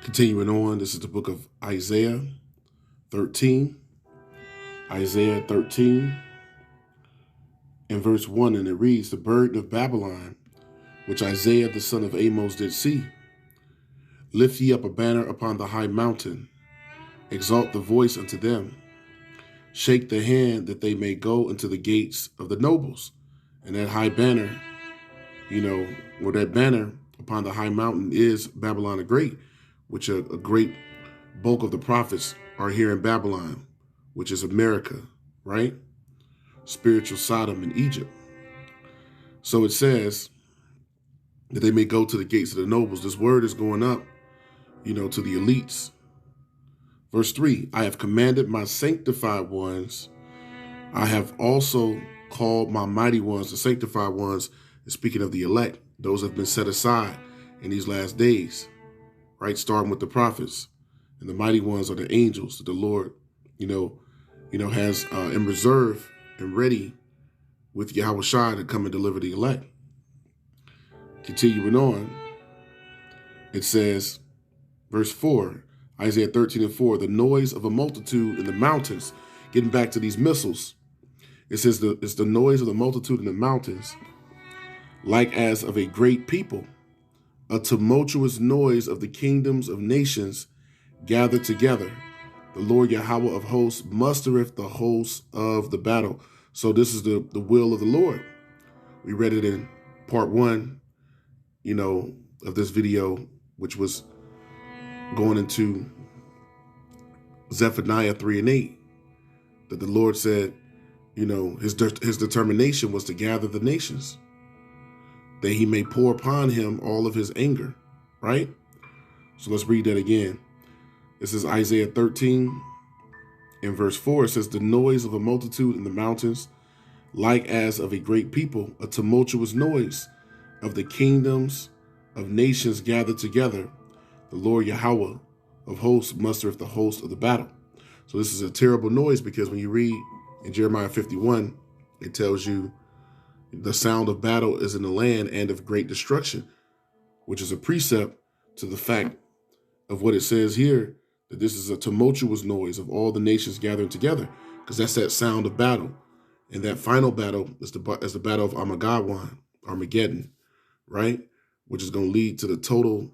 Continuing on, this is the book of Isaiah 13. Isaiah 13 and verse 1, and it reads, "The burden of Babylon, which Isaiah the son of Amos did see. Lift ye up a banner upon the high mountain, exalt the voice unto them, shake the hand that they may go into the gates of the nobles." And that high banner, or that banner upon the high mountain is Babylon the Great, which a great bulk of the prophets are here in Babylon, which is America, right? Spiritual Sodom and Egypt. So it says that they may go to the gates of the nobles. This word is going up, to the elites. Verse 3, "I have commanded my sanctified ones. I have also called my mighty ones." The sanctified ones is speaking of the elect. Those have been set aside in these last days, right? Starting with the prophets. And the mighty ones are the angels that the Lord, has in reserve and ready with Yahweh Shai to come and deliver the elect. Continuing on, it says, verse 4, Isaiah 13 and 4, "The noise of a multitude in the mountains." Getting back to these missiles, it says it's the noise of the multitude in the mountains, like as of a great people, a tumultuous noise of the kingdoms of nations gathered together. The Lord Yahweh of hosts mustereth the hosts of the battle. So this is the will of the Lord. We read it in part 1, of this video, which was going into Zephaniah 3 and 8, that the Lord said, his determination was to gather the nations, that he may pour upon him all of his anger, right? So let's read that again. This is Isaiah 13 in verse 4. It says, "The noise of a multitude in the mountains, like as of a great people, a tumultuous noise of the kingdoms of nations gathered together. The Lord Yahweh of hosts mustereth the host of the battle." So this is a terrible noise, because when you read in Jeremiah 51, it tells you the sound of battle is in the land and of great destruction, which is a precept to the fact of what it says here, that this is a tumultuous noise of all the nations gathering together, because that's that sound of battle. And that final battle is the battle of Armageddon, right? Which is going to lead to the total,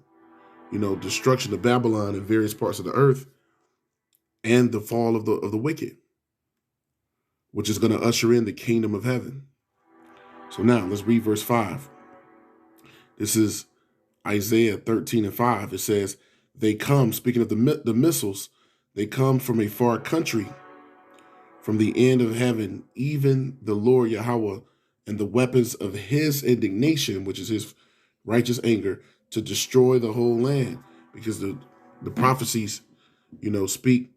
destruction of Babylon in various parts of the earth, and the fall of the wicked, which is going to usher in the kingdom of heaven. So now let's read verse 5. This is Isaiah 13 and 5. It says, "They come," speaking of the missiles, "they come from a far country, from the end of heaven, even the Lord Yahweh, and the weapons of his indignation," which is his righteous anger, "to destroy the whole land." Because the prophecies, speak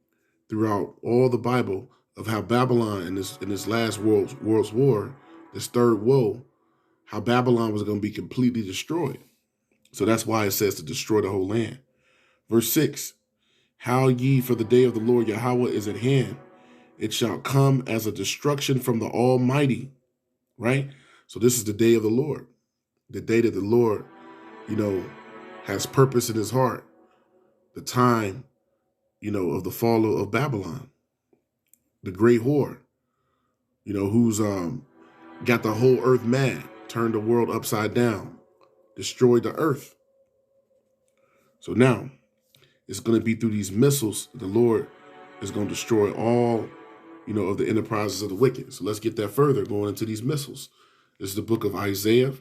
throughout all the Bible of how Babylon in this last world's war, this third woe, how Babylon was going to be completely destroyed. So that's why it says to destroy the whole land. Verse 6, "Howl ye, for the day of the Lord Yahweh is at hand. It shall come as a destruction from the Almighty," right? So this is the day of the Lord, the day that the Lord, has purpose in his heart, the time, of the fall of Babylon, the great whore, who's got the whole earth mad, turned the world upside down, destroyed the earth. So now it's going to be through these missiles the Lord is going to destroy all, of the enterprises of the wicked. So let's get that further, going into these missiles. This is the book of Isaiah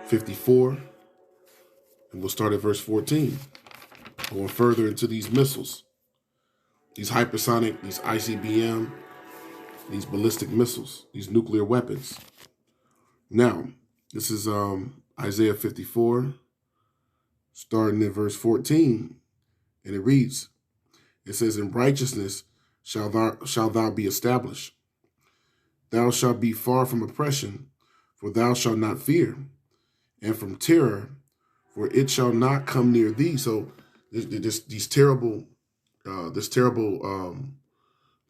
54, and we'll start at verse 14, going further into these missiles, these hypersonic, these ICBM, these ballistic missiles, these nuclear weapons. Now, this is Isaiah 54, starting at verse 14, and it reads, it says, "In righteousness shall thou be established. Thou shalt be far from oppression, for thou shalt not fear, and from terror, for it shall not come near thee." So this terrible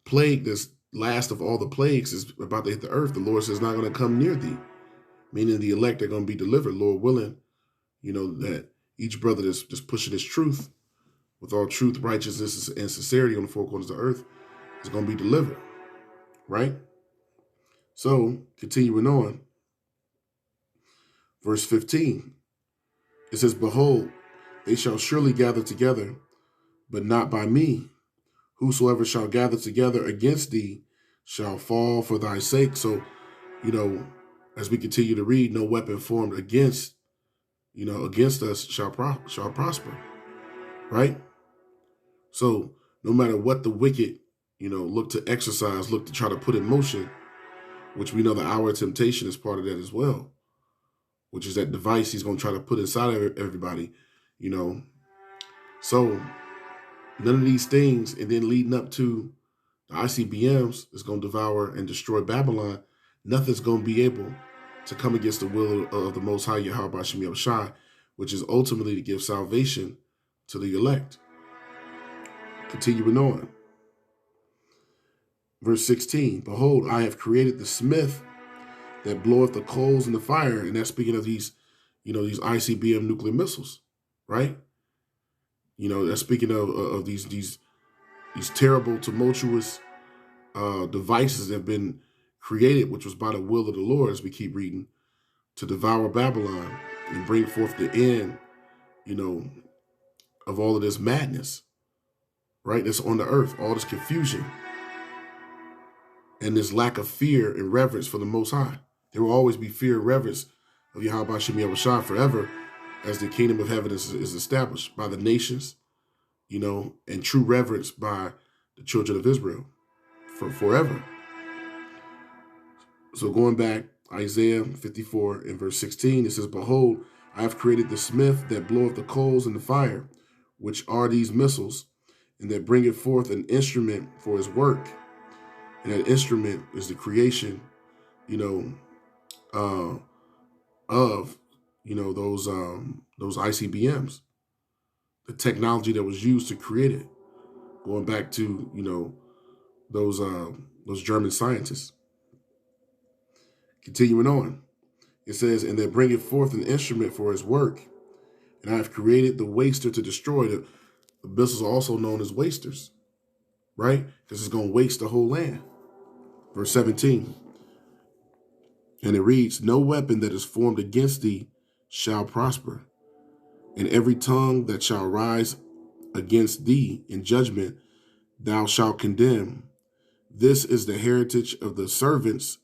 plague, this last of all the plagues, is about to hit the earth. The Lord says, "Not going to come near thee," meaning the elect are going to be delivered, Lord willing, that each brother that's just pushing his truth with all truth, righteousness, and sincerity on the four corners of the earth is going to be delivered, right? So, continuing on, verse 15, it says, behold, they shall surely gather together, but not by me. Whosoever shall gather together against thee shall fall for thy sake. So, as we continue to read, no weapon formed against us shall prosper, right? So no matter what the wicked, look to exercise, look to try to put in motion, which we know the hour of temptation is part of that as well, which is that device he's going to try to put inside of everybody, So none of these things, and then leading up to the ICBMs is going to devour and destroy Babylon, nothing's going to be able to come against the will of the Most High Yahweh Bashim Yahushai, which is ultimately to give salvation to the elect. Continuing on. Verse 16, behold, I have created the smith that bloweth the coals in the fire. And that's speaking of these, these ICBM nuclear missiles, right? That's speaking of these terrible, tumultuous devices that have been created, which was by the will of the Lord, as we keep reading, to devour Babylon and bring forth the end, of all of this madness, right? That's on the earth, all this confusion and this lack of fear and reverence for the Most High. There will always be fear and reverence of Yahweh Shem Yahushua forever as the kingdom of heaven is established by the nations, and true reverence by the children of Israel for forever. So going back, Isaiah 54 and verse 16, it says, behold, I have created the smith that bloweth the coals in the fire, which are these missiles, and that bringeth forth an instrument for his work. And that instrument is the creation, of, those ICBMs, the technology that was used to create it, going back to, those German scientists. Continuing on, it says, and that bringeth forth an instrument for his work. And I have created the waster to destroy. The missiles are also known as wasters, right? Because it's going to waste the whole land. Verse 17, and it reads, no weapon that is formed against thee shall prosper, and every tongue that shall rise against thee in judgment thou shalt condemn. This is the heritage of the servants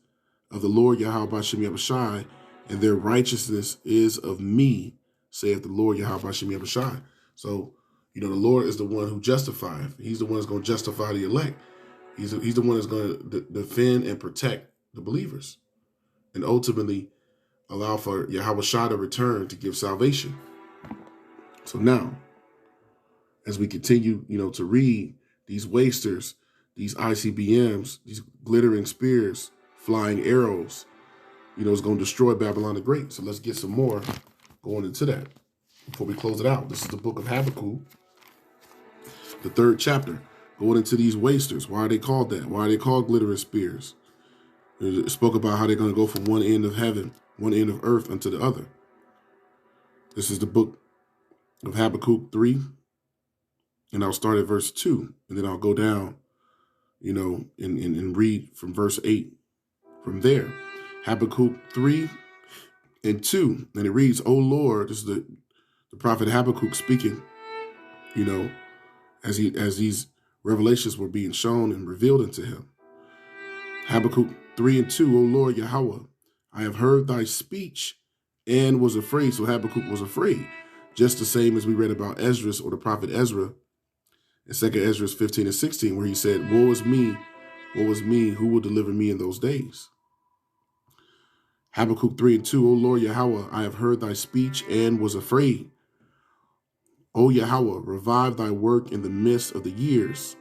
of the Lord Yahweh Bashim Yahushai, and their righteousness is of me, saith the Lord Yahweh Bashim Yahushai. So, the Lord is the one who justifies. He's the one that's going to justify the elect. He's the one that's going to defend and protect the believers, and ultimately allow for Yahweh Shah to return to give salvation. So now, as we continue, to read these wasters, these ICBMs, these glittering spears, flying arrows, is going to destroy Babylon the Great. So let's get some more going into that before we close it out. This is the book of Habakkuk, the 3rd chapter, going into these wasters. Why are they called that? Why are they called glittering spears? It spoke about how they're going to go from one end of heaven, one end of earth unto the other. This is the book of Habakkuk 3, and I'll start at verse 2, and then I'll go down, and read from verse 8 from there. Habakkuk 3 and 2, and it reads, O Lord, this is the prophet Habakkuk speaking, as these revelations were being shown and revealed unto him. Habakkuk 3 and 2, O Lord Yahweh, I have heard thy speech and was afraid. So Habakkuk was afraid, just the same as we read about Ezra, or the prophet Ezra, in 2 Ezra 15 and 16, where he said, woe is me, who will deliver me in those days? Habakkuk 3 and 2, O Lord Yahweh, I have heard thy speech and was afraid. O Yahweh, revive thy work in the midst of the years.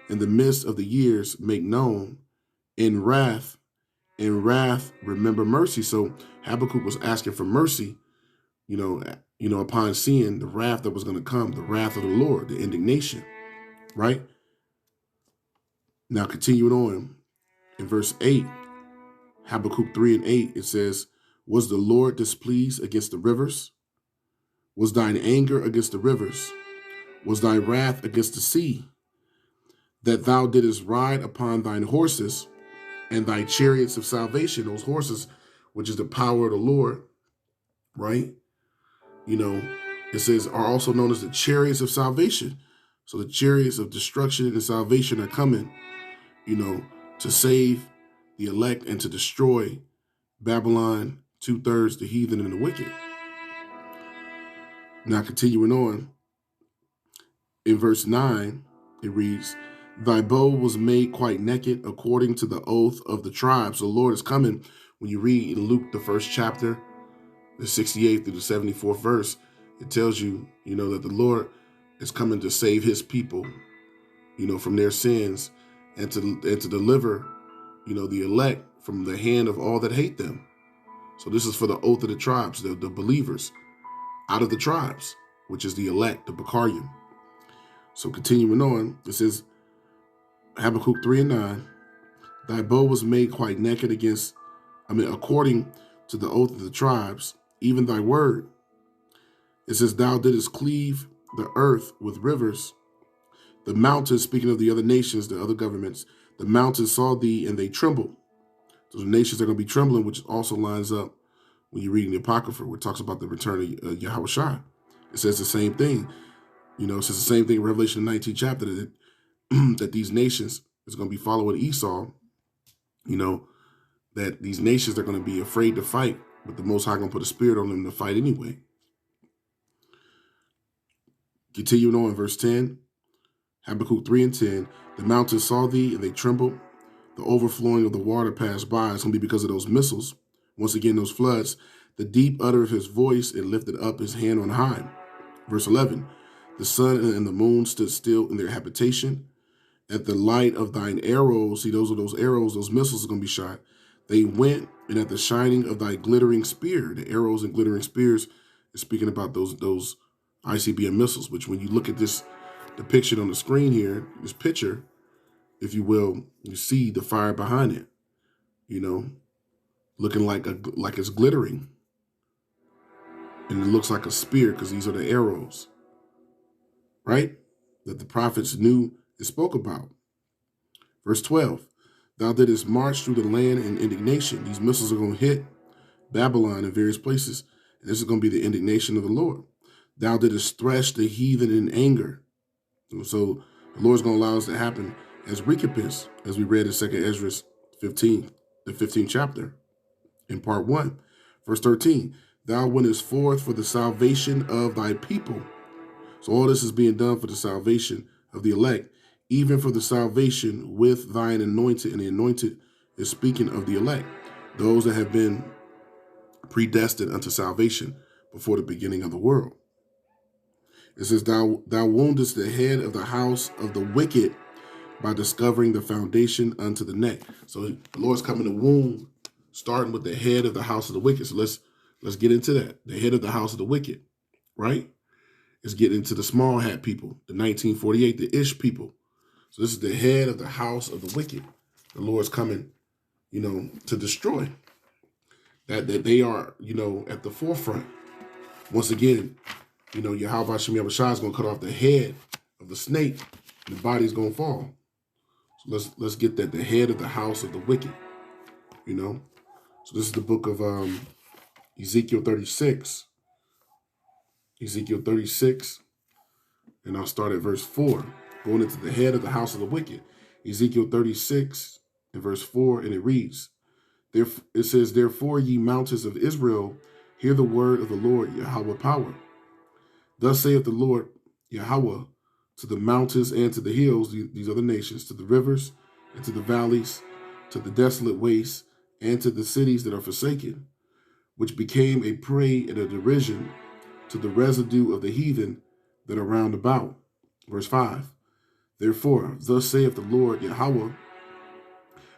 In the midst of the years, make known. In wrath, remember mercy. So Habakkuk was asking for mercy, upon seeing the wrath that was going to come, the wrath of the Lord, the indignation, right? Now, continuing on in verse 8, Habakkuk 3 and 8, it says, was the Lord displeased against the rivers? Was thine anger against the rivers? Was thy wrath against the sea? That thou didst ride upon thine horses and thy chariots of salvation, those horses, which is the power of the Lord, right? You know, it says are also known as the chariots of salvation. So the chariots of destruction and salvation are coming, you know, to save the elect and to destroy Babylon, 2/3, the heathen and the wicked. Now continuing on, in verse 9, it reads, thy bow was made quite naked according to the oath of the tribes. So the Lord is coming. When you read in Luke, the first chapter, the 68th through the 74th verse, it tells you, you know, that the Lord is coming to save his people, you know, from their sins and to deliver, you know, the elect from the hand of all that hate them. So this is for the oath of the tribes, the believers out of the tribes, which is the elect, the Bakarim. So continuing on, it says, Habakkuk 3:9, thy bow was made quite naked according to the oath of the tribes, even thy word. It says, thou didst cleave the earth with rivers. The mountains, speaking of the other nations, the other governments, the mountains saw thee and they trembled. So the nations are going to be trembling, which also lines up when you're reading the Apocrypha, where it talks about the return of Yahweh Shai. It says the same thing. You know, it says the same thing in Revelation 19 chapter, that, that these nations is going to be following Esau, you know, that these nations are going to be afraid to fight, but the Most High going to put a spirit on them to fight anyway. Continuing on, verse 10, Habakkuk 3:10, the mountains saw thee and they trembled. The overflowing of the water passed by. It's going to be because of those missiles. Once again, those floods. The deep uttered his voice and lifted up his hand on high. Verse 11, the sun and the moon stood still in their habitation. At the light of thine arrows, see, those are those arrows, those missiles are going to be shot. They went, and at the shining of thy glittering spear, the arrows and glittering spears is speaking about those ICBM missiles, which when you look at this depiction on the screen here, this picture, if you will, you see the fire behind it, you know, looking like it's glittering. And it looks like a spear because these are the arrows, right? That the prophets knew and spoke about. Verse 12, thou didst march through the land in indignation. These missiles are going to hit Babylon in various places. And this is going to be the indignation of the Lord. Thou didst thresh the heathen in anger. So the Lord's going to allow us to happen as recompense, as we read in 2 Ezra 15, the 15th chapter, in part 1. Verse 13, thou wentest forth for the salvation of thy people. So all this is being done for the salvation of the elect, even for the salvation with thine anointed. And the anointed is speaking of the elect, those that have been predestined unto salvation before the beginning of the world. It says, thou woundest the head of the house of the wicked by discovering the foundation unto the neck. So the Lord's coming to wound, starting with the head of the house of the wicked. So let's get into that. The head of the house of the wicked, right? Is getting into the small hat people, the 1948, the Ish people. So this is the head of the house of the wicked. The Lord's coming, you know, to destroy. That they are, you know, at the forefront. Once again, you know, Yahweh Shem Shai is going to cut off the head of the snake, and the body's going to fall. So let's get that, the head of the house of the wicked, you know. So this is the book of Ezekiel 36. Ezekiel 36, and I'll start at verse 4, going into the head of the house of the wicked. Ezekiel 36 and verse 4, and it reads, it says, therefore, ye mountains of Israel, hear the word of the Lord, Yahweh power. Thus saith the Lord, Yahweh, to the mountains and to the hills, these other nations, to the rivers and to the valleys, to the desolate wastes, and to the cities that are forsaken, which became a prey and a derision to the residue of the heathen that are round about. Verse 5, therefore, thus saith the Lord Yahweh,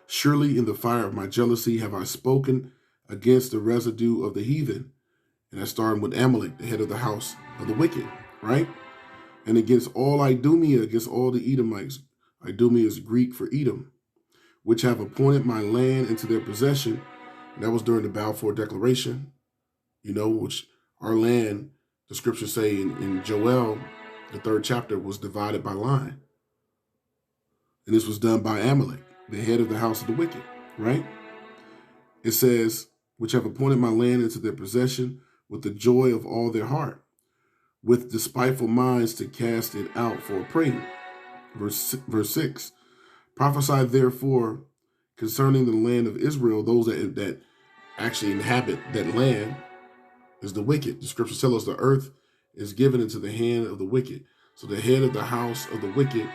surely in the fire of my jealousy have I spoken against the residue of the heathen. And that's starting with Amalek, the head of the house of the wicked, right? And against all Idumea, against all the Edomites. Idumea is Greek for Edom, which have appointed my land into their possession. And that was during the Balfour Declaration, you know, which our land, the scriptures say in Joel, the 3rd chapter, was divided by line. And this was done by Amalek, the head of the house of the wicked, right? It says, which have appointed my land into their possession with the joy of all their heart, with despiteful minds to cast it out for a prey. Verse 6, prophesy therefore concerning the land of Israel, those that actually inhabit that land is the wicked. The scriptures tell us the earth is given into the hand of the wicked. So the head of the house of the wicked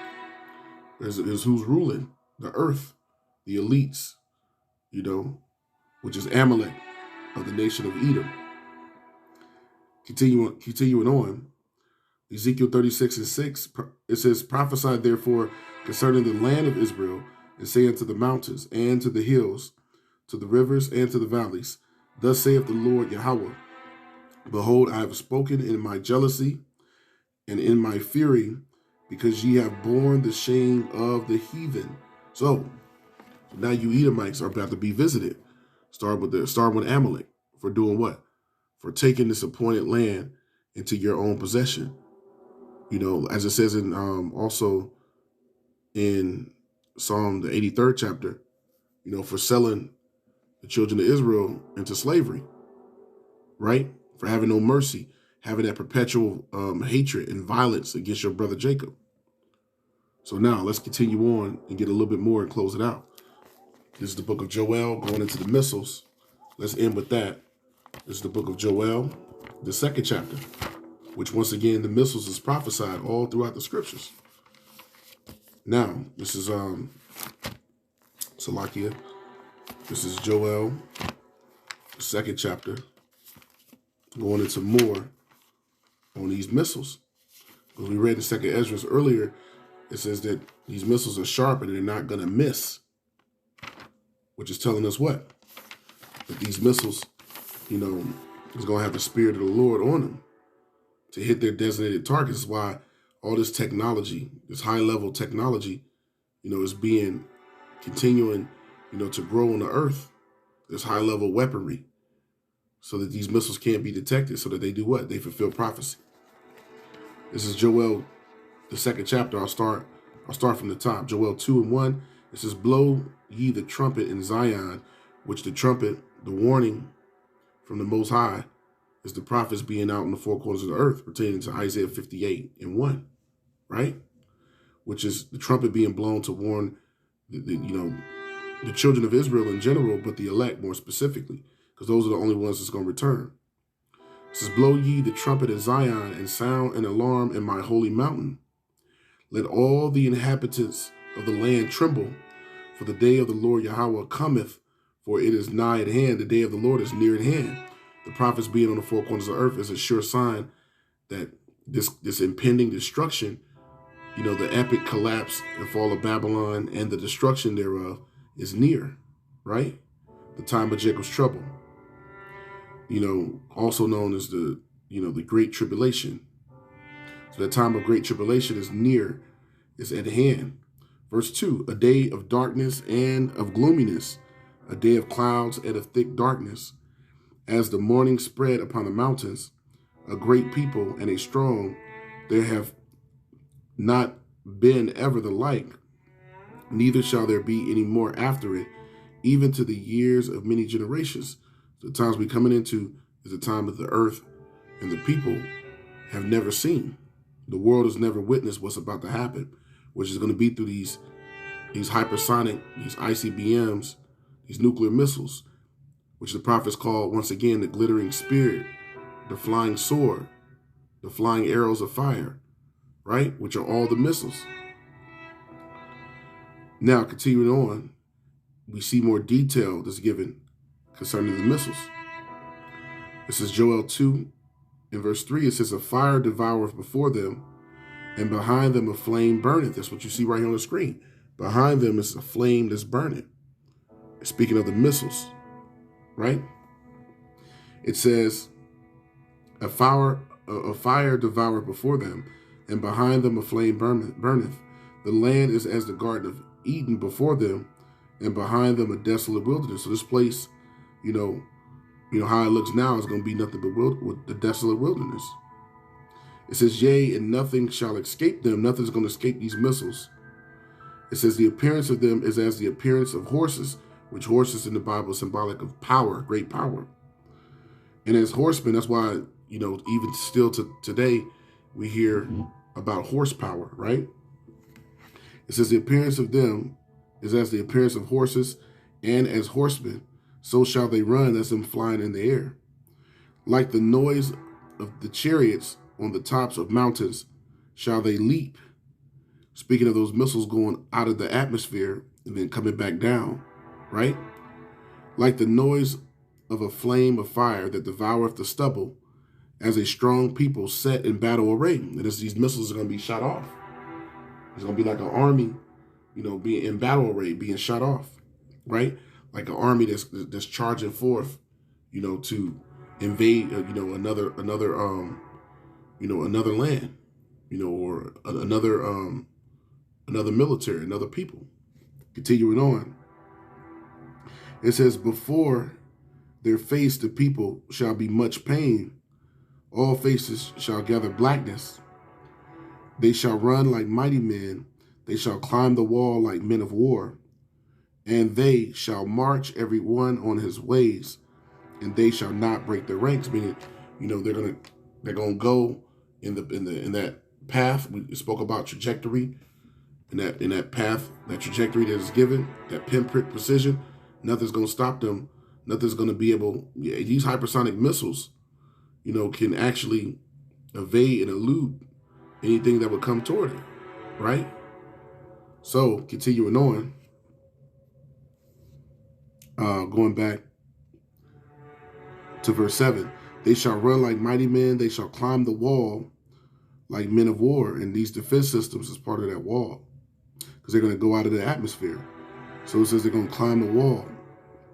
is who's ruling the earth, the elites, which is Amalek of the nation of Edom. Continuing on, Ezekiel 36:6, it says, prophesy therefore concerning the land of Israel, and say unto the mountains, and to the hills, to the rivers, and to the valleys, thus saith the Lord Yahweh, behold, I have spoken in my jealousy and in my fury, because ye have borne the shame of the heathen. So now you Edomites are about to be visited. Start with Amalek for doing what? For taking this appointed land into your own possession. As it says in also in Psalm the 83rd chapter, for selling the children of Israel into slavery, right? For having no mercy, having that perpetual hatred and violence against your brother Jacob. So now let's continue on and get a little bit more and close it out. This is the book of Joel going into the missiles. Let's end with that. This is the book of Joel, the 2nd chapter, which once again, the missiles is prophesied all throughout the scriptures. Now, this is Salakia. This is Joel, the 2nd chapter, going into more on these missiles. Because we read in 2nd Ezra earlier, it says that these missiles are sharp and they're not going to miss, which is telling us what? That these missiles, is going to have the Spirit of the Lord on them to hit their designated targets. That's why all this technology, this high-level technology, is being continuing, to grow on the earth. This high-level weaponry, so that these missiles can't be detected, so that they do what? They fulfill prophecy. This is Joel, the 2nd chapter. I'll start from the top. Joel 2:1. It says, blow ye the trumpet in Zion, which the trumpet, the warning from the Most High, is the prophets being out in the four corners of the earth, pertaining to Isaiah 58:1, right? Which is the trumpet being blown to warn the children of Israel in general, but the elect more specifically, because those are the only ones that's going to return. It says, blow ye the trumpet in Zion, and sound an alarm in my holy mountain. Let all the inhabitants of the land tremble, for the day of the Lord Yahweh cometh, for it is nigh at hand. The day of the Lord is near at hand. The prophets being on the four corners of the earth is a sure sign that this impending destruction, the epic collapse and fall of Babylon and the destruction thereof is near, right? The time of Jacob's trouble, also known as the Great Tribulation. So the time of Great Tribulation is near, is at hand. Verse 2, a day of darkness and of gloominess, a day of clouds and of thick darkness. As the morning spread upon the mountains, a great people and a strong, there have not been ever the like, neither shall there be any more after it, even to the years of many generations. The times we're coming into is the time that the earth and the people have never seen. The world has never witnessed what's about to happen, which is going to be through these hypersonic, these ICBMs, these nuclear missiles, which the prophets call, once again, the glittering spirit, the flying sword, the flying arrows of fire, right? Which are all the missiles. Now, continuing on, we see more detail that's given concerning the missiles. This is Joel 2 in verse 3. It says, a fire devoureth before them, and behind them a flame burneth. That's what you see right here on the screen. Behind them is a flame that's burning. Speaking of the missiles, right? It says, a fire devoureth before them, and behind them a flame burneth. The land is as the garden of Eden before them, and behind them a desolate wilderness. So this place, how it looks now is going to be nothing but the desolate wilderness, It says, yea, and nothing shall escape them. Nothing's going to escape these missiles. It says the appearance of them is as the appearance of horses, which horses in the Bible is symbolic of power, great power. And as horsemen, that's why, even still to today, we hear about horsepower, right? It says the appearance of them is as the appearance of horses, and as horsemen, so shall they run as them flying in the air. Like the noise of the chariots on the tops of mountains shall they leap. Speaking of those missiles going out of the atmosphere and then coming back down, right? Like the noise of a flame of fire that devoureth the stubble, as a strong people set in battle array. And as these missiles are going to be shot off. It's going to be like an army, being in battle array, being shot off, right? Like an army that's charging forth, to invade, another land, or another military, another people. Continuing on, it says, before their face the people shall be much pain. All faces shall gather blackness. They shall run like mighty men. They shall climb the wall like men of war. And they shall march every one on his ways. And they shall not break their ranks. Meaning, they're gonna go in that path. We spoke about trajectory. In that path, that trajectory that is given, that pinprick precision, nothing's gonna stop them. Nothing's gonna be able. These hypersonic missiles, can actually evade and elude anything that would come toward it, right? So, continuing on, going back to verse 7, they shall run like mighty men, they shall climb the wall like men of war, and these defense systems is part of that wall, because they're going to go out of the atmosphere. So it says they're going to climb the wall,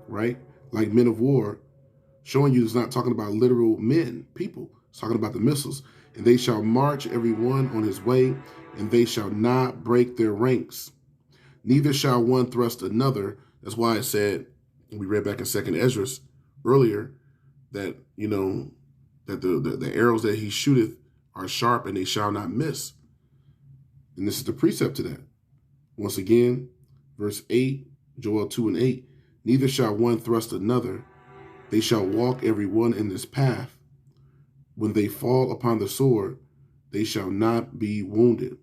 right? Like men of war, showing you it's not talking about literal men, people. It's talking about the missiles. And they shall march every one on his way, and they shall not break their ranks. Neither shall one thrust another. That's why it said, we read back in 2nd Ezra earlier, that, that the arrows that he shooteth are sharp and they shall not miss. And this is the precept to that. Once again, verse 8, Joel 2 and 8. Neither shall one thrust another. They shall walk every one in this path. When they fall upon the sword, they shall not be wounded.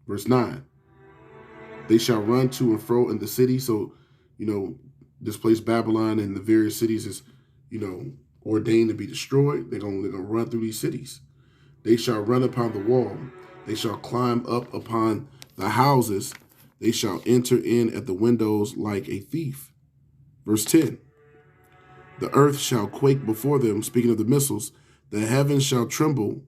Verse 9. They shall run to and fro in the city. So, this place Babylon and the various cities is, ordained to be destroyed. They're gonna run through these cities. They shall run upon the wall. They shall climb up upon the houses. They shall enter in at the windows like a thief. Verse 10. The earth shall quake before them, speaking of the missiles. The heavens shall tremble.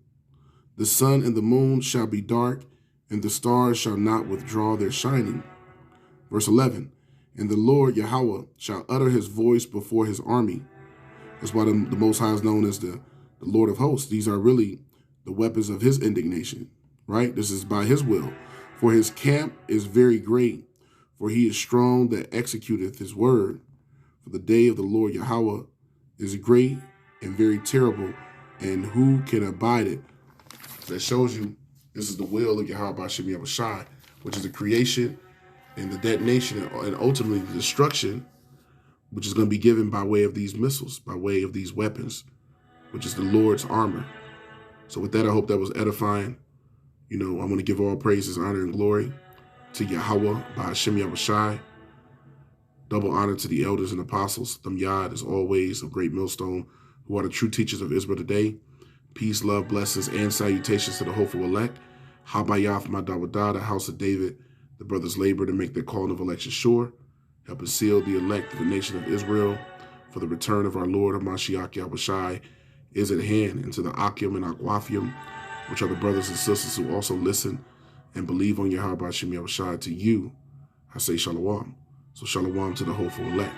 The sun and the moon shall be dark, and the stars shall not withdraw their shining. Verse 11. And the Lord Yahweh shall utter his voice before his army. That's why the Most High is known as the Lord of hosts. These are really the weapons of his indignation, right? This is by his will. For his camp is very great, for he is strong that executeth his word. For the day of the Lord Yahweh is great and very terrible, and who can abide it? That shows you this is the will of Yahweh Ba'ashem Yahushai, which is the creation and the detonation and ultimately the destruction, which is going to be given by way of these missiles, by way of these weapons, which is the Lord's armor. So with that, I hope that was edifying. I want to give all praises, honor, and glory to Yahweh Ba'ashem Yahushai. Double honor to the elders and apostles, them Yad, as always, of Great Millstone, who are the true teachers of Israel today. Peace, love, blessings, and salutations to the hopeful elect. Habakkuk, Madawadah, the house of David. The brothers labor to make their calling of election sure. Help us seal the elect of the nation of Israel, for the return of our Lord Hamashiach Yahushai is at hand, into the Akim and Aquafium, which are the brothers and sisters who also listen and believe on Yahweh Ba'ashem Yahushai. To you, I say shalom. So shalom to the hopeful elect.